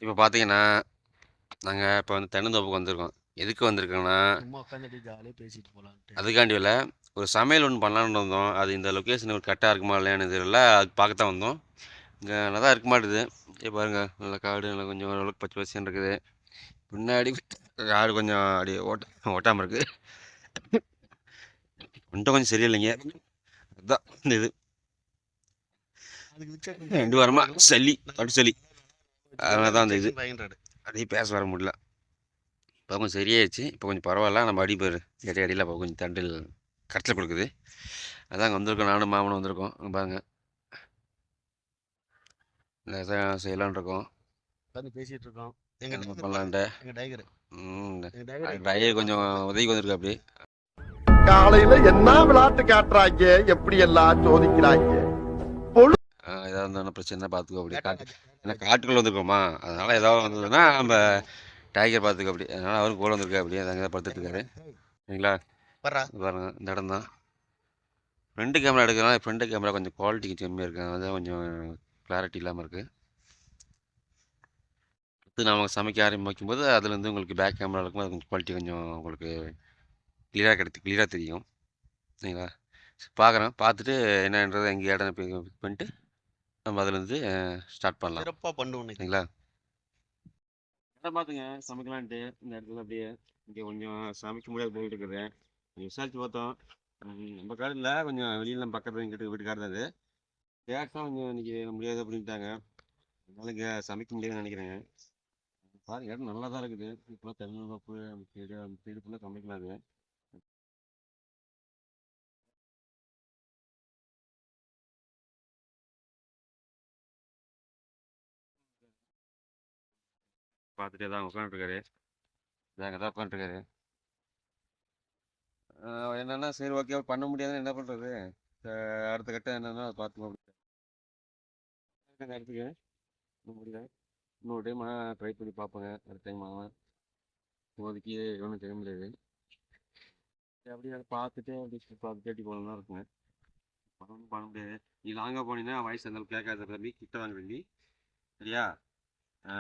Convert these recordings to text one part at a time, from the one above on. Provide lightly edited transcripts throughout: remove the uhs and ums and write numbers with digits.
இப்ப பார்த்தீங்கன்னா, நாங்க இப்ப வந்து தென்னந்தோப்புக்கு வந்திருக்கோம். எதுக்கு வந்திருக்கோம்னா, சும்மா உட்காந்து அப்படியே ஜாலியா பேசிட்டு போலான்ட்டு. அதுக்காண்டி இல்ல. ஒரு சமையல் ஒண்ணு பண்ணலான்னு வந்தோம். அது இந்த லொக்கேஷன் கரெக்ட்டா இருக்குமா இல்லையான்னு தெரியல. அது பார்க்க தான் வந்தோம். இங்க நல்லா தான் இருக்க மாட்டுது. இங்க பாருங்க, நல்லா காடு நல்லா கொஞ்சம் ஓரளவுக்கு பச்சை பசேல்னு இருக்குது. பின்னாடி காடு கொஞ்சம் அப்படியே ஓட்டாம இருக்கு. கொஞ்சம் சரியில்லைங்க. அதான் இந்த இது. அதுக்கு வித்தியாசம் 2 பயங்கர வாரமா சளி, கடும் சளி. அதனால தான் அந்த இது. பயங்கராடு. அப்படியே பேச வர முடியல. இப்போ கொஞ்சம் சரியாயிருச்சு. இப்போ கொஞ்சம் பரவாயில்ல. நம்ம அடி பேரு அடியில இப்போ கொஞ்சம் தண்டில் கரைச்சல் கொடுக்குது. அதான் அங்க வந்திருக்கோம். நானும் மாமனும் வந்திருக்கோம். அங்க பாருங்க. இதான் செய்யலான்னு இருக்கோம். உட்காந்து பேசிட்டு இருக்கோம். எங்க என்ன டைகர் பாருங்க. பண்ணலான்ட்டு. எங்க டைகர். ம். எங்க டைகர் டிரைவர் கொஞ்சம் உதவிக்கு வந்திருக்காப்படி. காலையில என்ன விளையாட்டு காட்டுறாங்க, எப்படி எல்லாம் சோதிக்கிறாங்க. ஏதாவது இருந்தாலும் பிரச்சனை பார்த்துக்கோ அப்படி. ஏன்னா கேட்டாங்க. காட்டுக்குள்ள வந்திருக்கோமா, அதனால ஏதாவது வந்ததுன்னா நம்ம டைகர் பார்த்துக்கோ அப்படி. அதனால அவரும் கூட வந்திருக்கா அப்படி. அங்கே தான் படுத்துட்டு இருக்காரு. சரிங்களா? வர்றா. இது பாருங்க, இந்த இடம் தான். ஃப்ரண்ட் கேமரா எடுக்கிறனால ஃப்ரண்ட் கேமரா கொஞ்சம் குவாலிட்டி கம்மியாக இருக்கு. அதான் கொஞ்சம் கிளாரிட்டி இல்லாமல் இருக்கு. அடுத்து நாம சமைக்க ஆரம்பிக்கும்போது அதுலேருந்து உங்களுக்கு பேக் கேமரா இருக்கும்போது அது கொஞ்சம் குவாலிட்டி கொஞ்சம் உங்களுக்கு கிளியராக தெரியும். சரிங்களா? பார்க்குறேன். பார்த்துட்டு என்னன்றது எங்கே இடம் பிக் பண்ணிட்டு நம்ம அதுலேருந்து ஸ்டார்ட் பண்ணலாம். சிறப்பா பண்ணுவோம் இன்னைக்கு. சரிங்களா? இடம் பார்த்துங்க சமைக்கலான்ட்டு இந்த இடத்துல அப்படியே இங்கே கொஞ்சம் சமைக்க முடியாது போயிட்டு இருக்குது. கொஞ்சம் விசாரிச்சு பார்த்தோம். நம்ம காடு இல்லை, கொஞ்சம் வெளியில் பக்கத்தில் எங்கிட்ட வீட்டுக்காரர் தான் அது. கேட்டா கொஞ்சம் இன்னைக்கு முடியாது அப்படின்ட்டாங்க. அதனால இங்கே சமைக்க முடியாதுன்னு நினைக்கிறேங்க. பாருங்க, இடம் நல்லா தான் இருக்குது. இப்போலாம் தென்னந்தோப்பு அந்த சைடு ஃபுல்லாக சமைக்கலாம் அது. பார்த்துட்டே தான் உட்காந்துருக்காரு. அங்கே தான் உட்காந்துருக்காரு. என்னன்னா சரி ஓகே பண்ண முடியாதுன்னு என்ன பண்ணுறது. அடுத்த கட்டம் என்னன்னா அதை பார்த்துக்கோ இடத்துக்கு இன்னும் முடியல. இன்னொரு டைம் ட்ரை பண்ணி பார்ப்போங்க. அடுத்த டைம் ஆகும். இப்போதைக்கு ஒன்றும் செய்ய முடியாது. அப்படியே அதை பார்த்துட்டு அப்படி பார்த்து தேடி போகணும் தான் இருக்குங்க. ஒன்றும் பண்ண முடியாது. நீ லாங்காக போனீங்கன்னா வயசு அந்த அளவுக்கு கேட்காத தம்பி, கிட்ட வாங்க தம்பி. சரியா? ஆ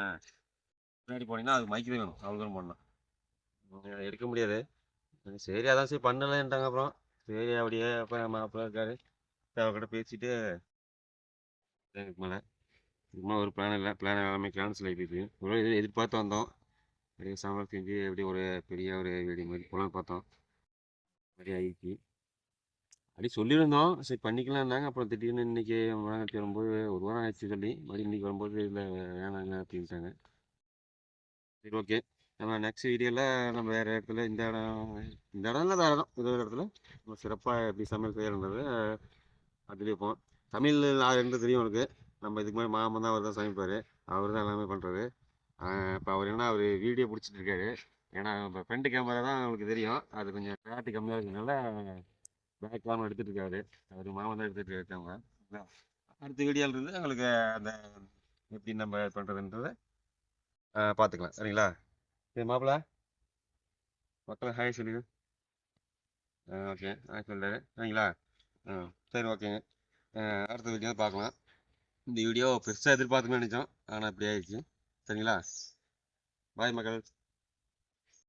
பின்னாடி போனீங்கன்னா அது மைக்கு தான் வேணும். அவ்வளோ தூரம் பண்ணலாம். எடுக்க முடியாது. சரி அதான் சரி பண்ணலன்ட்டாங்க. அப்புறம் சரி அப்படியே அப்போ மாப்பிள்ள இருக்காரு. அவர்கிட்ட பேசிட்டு இதுக்கு மேலே இதுக்கு ஒரு பிளான் இல்லை. பிளான் எல்லாமே கேன்சல் ஆகிடுது. ஒரு இது எதிர்பார்த்து வந்தோம். அப்படியே சமையல் செஞ்சு எப்படி ஒரு பெரிய ஒரு வீடியோ மாதிரி போகலான்னு பார்த்தோம். மாதிரி ஆகிடுச்சு. அப்படி சொல்லியிருந்தோம். சரி பண்ணிக்கலாம்னாங்க. அப்புறம் திடீர்னு இன்னைக்கு மாநாட்டு வரும்போது ஒரு வாரம் ஆயிடுச்சு சொல்லி மறுபடியும் இன்னைக்கு வரும்போது இல்லை வேணாங்க அப்படின்ட்டாங்க. சரி ஓகே. நம்ம நெக்ஸ்ட் வீடியோவில் நம்ம வேறு இடத்துல இந்த இடம் இல்லை வேறு இடம் ஏதோ ஒரு இடத்துல நம்ம சிறப்பாக எப்படி சமையல் செய்யறது அதுலேயே போவோம். தமிழ் நான் இருந்து தெரியும் உனக்கு. நம்ம இதுக்கு மாதிரி மாமன் தான் அவர் தான் சமைப்பார். அவர் தான் எல்லாமே பண்ணுறது. இப்போ அவர் என்ன அவர் வீடியோ பிடிச்சிட்டு இருக்காரு. ஏன்னா இப்போ ஃப்ரண்ட் கேமரா தான் உங்களுக்கு தெரியும். அது கொஞ்சம் கிளாரிட்டி கம்மியாக இருக்கிறதுனால பேக்லாம் எடுத்துகிட்டு இருக்காரு. அவர் மாமன் தான் எடுத்துகிட்டு இருக்காங்க. அடுத்த வீடியோவில் இருந்து உங்களுக்கு அந்த எப்படி நம்ம பண்ணுறதுன்றதை பார்த்துக்கலாம். சரிங்களா? சரி மாப்பிள்ள மக்களை ஹாய் சொல்லிடு. ஓகே ஹாய் சொல்கிறாரு. சரிங்களா? சரி ஓகேங்க. அடுத்த வீடியோ பார்க்கலாம். இந்த வீடியோ பெருசாக எதிர்பார்த்துன்னு நினச்சோம். ஆனால் இப்படி ஆயிடுச்சு. சரிங்களா? பாய் மக்கள்.